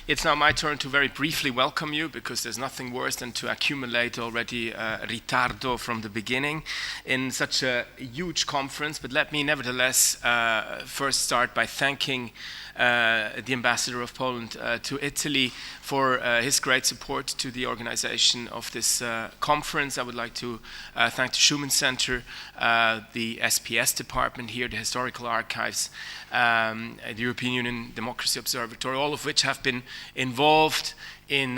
It's now my turn to very briefly welcome you, because there's nothing worse than to accumulate already ritardo from the beginning in such a huge conference. But let me nevertheless first start by thanking the Ambassador of Poland to Italy for his great support to the organization of this conference. I would like to thank the Schumann Center, the SPS department here, the Historical Archives, the European Union Democracy Observatory, all of which have been involved in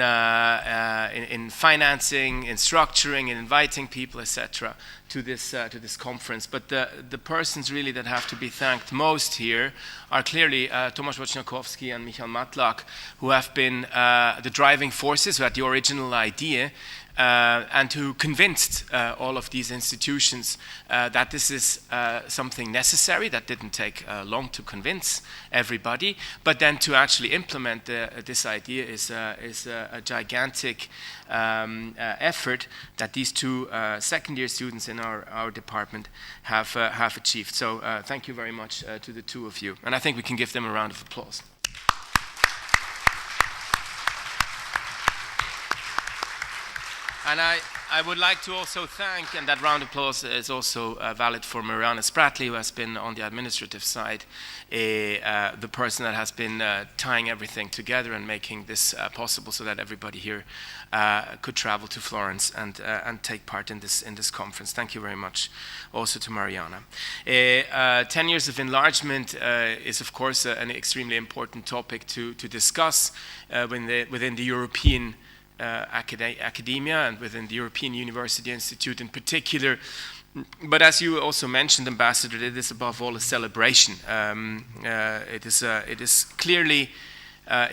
financing, in structuring, in inviting people, etc., to this conference. But the persons really that have to be thanked most here are clearly Tomasz Wojciechowski and Michał Matlak, who have been the driving forces, who had the original idea, and who convinced all of these institutions that this is something necessary. That didn't take long to convince everybody, but then to actually implement this idea is a gigantic effort that these two second-year students in our department have achieved. So thank you very much to the two of you, and I think we can give them a round of applause. And I would like to also thank, and that round of applause is also valid for Mariana Spratly, who has been on the administrative side, the person that has been tying everything together and making this possible so that everybody here could travel to Florence and take part in this conference. Thank you very much also to Mariana. 10 years of enlargement is, of course, an extremely important topic to discuss within the European academia and within the European University Institute in particular. But as you also mentioned, Ambassador, it is above all a celebration. It is clearly,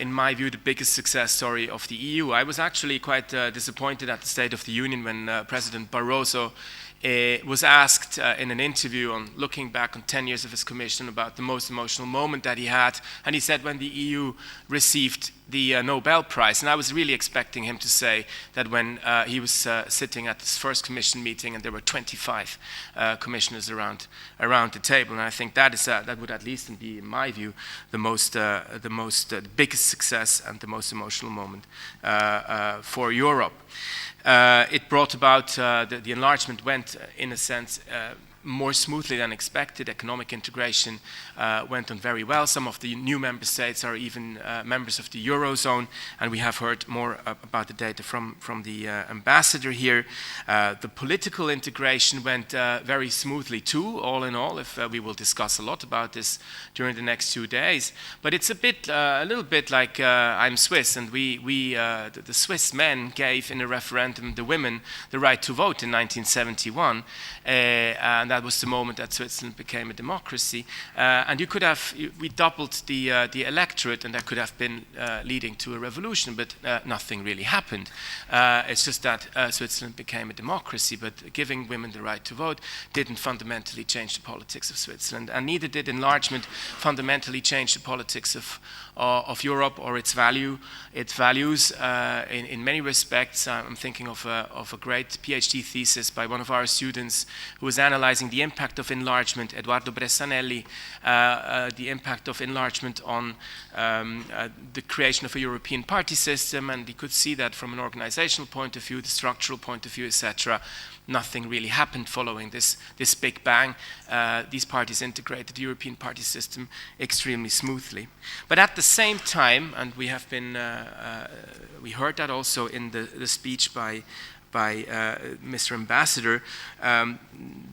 in my view, the biggest success story of the EU. I was actually quite disappointed at the State of the Union when President Barroso was asked in an interview on looking back on 10 years of his commission about the most emotional moment that he had, and he said when the EU received the Nobel Prize. And I was really expecting him to say that when he was sitting at his first commission meeting and there were 25 commissioners around the table. And I think that would at least be, in my view, the biggest success and the most emotional moment for Europe. It brought about, the enlargement went, in a sense, more smoothly than expected. Economic integration went on very well. Some of the new member states are even members of the Eurozone, and we have heard more about the data from the ambassador here. The political integration went very smoothly too, all in all, if we will discuss a lot about this during the next 2 days. But it's a little bit like I'm Swiss, and the Swiss men gave in a referendum the women the right to vote in 1971, and that was the moment that Switzerland became a democracy. And we doubled the electorate, and that could have been leading to a revolution, but nothing really happened. It's just that Switzerland became a democracy, but giving women the right to vote didn't fundamentally change the politics of Switzerland, and neither did enlargement fundamentally change the politics of Europe or its values. In many respects, I'm thinking of a great PhD thesis by one of our students who was analyzing the impact of enlargement, Edoardo Bressanelli, the impact of enlargement on the creation of a European party system, and he could see that from an organizational point of view, the structural point of view, etc., nothing really happened following this big bang. These parties integrated the European party system extremely smoothly. But at the same time, and we heard that also in the speech by Mr. Ambassador,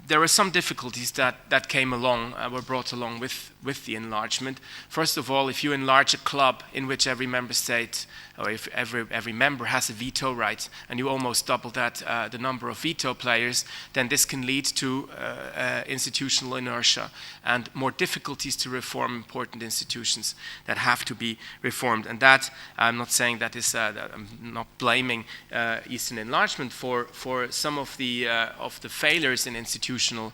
there were some difficulties that came along, were brought along with the enlargement. First of all, if you enlarge a club in which every member state, or if every member has a veto right, and you almost double the number of veto players, then this can lead to institutional inertia and more difficulties to reform important institutions that have to be reformed. And that, I'm not saying that I'm not blaming Eastern enlargement for some of the failures in institutions institutional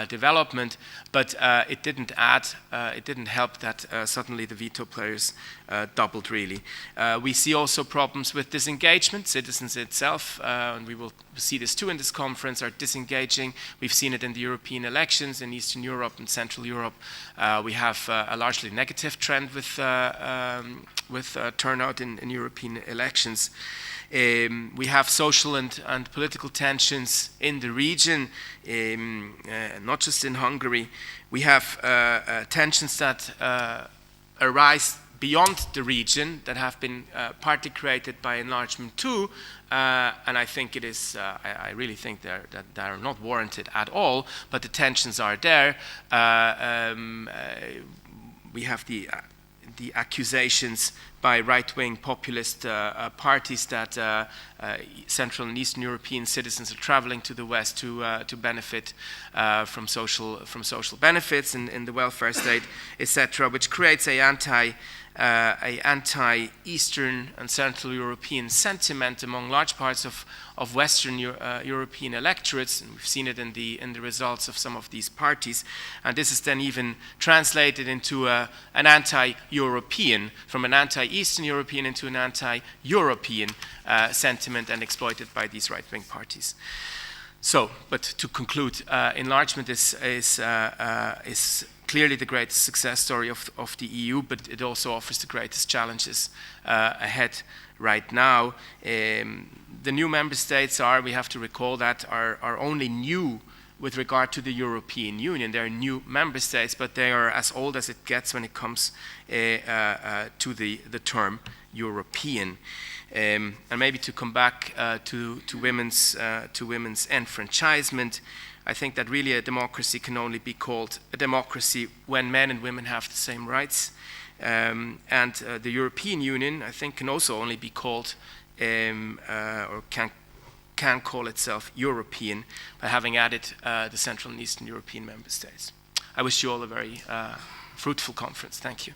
development, but it didn't help that suddenly the veto players doubled really. We see also problems with disengagement. Citizens itself, and we will see this too in this conference, are disengaging. We've seen it in the European elections in Eastern Europe and Central Europe. We have a largely negative trend with turnout in European elections. We have social and political tensions in the region, not just in Hungary. We have tensions that arise beyond the region that have been partly created by enlargement too, and I think it is, I really think that they are not warranted at all, but the tensions are there. We have the accusations by right-wing populist parties that Central and Eastern European citizens are traveling to the West to benefit from social benefits in the welfare state, etc., which creates a anti-Eastern and Central European sentiment among large parts of Western European electorates, and we've seen it in the results of some of these parties. And this is then even translated into an anti-European, from an anti-Eastern European into an anti-European sentiment, and exploited by these right-wing parties. So, but to conclude, enlargement is clearly the greatest success story of the EU, but it also offers the greatest challenges ahead right now. The new member states we have to recall that, are only new with regard to the European Union. They're new member states, but they are as old as it gets when it comes to the term European. And maybe to come back to women's enfranchisement, I think that really a democracy can only be called a democracy when men and women have the same rights. And the European Union, I think, can also only be called, or can call itself European by having added the Central and Eastern European member states. I wish you all a very fruitful conference. Thank you.